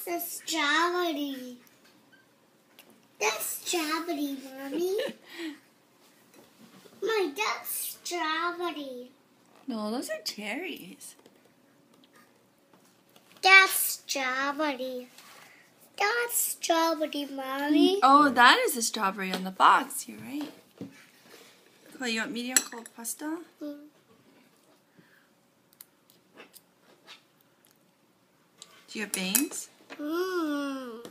a strawberry. That's strawberry, Mommy. That's strawberry. No, those are cherries. That's strawberry. That's strawberry, Mommy. Oh, that is a strawberry on the box. You're right. Well, you want medium cold pasta? Mm. Do you have bangs? Mm.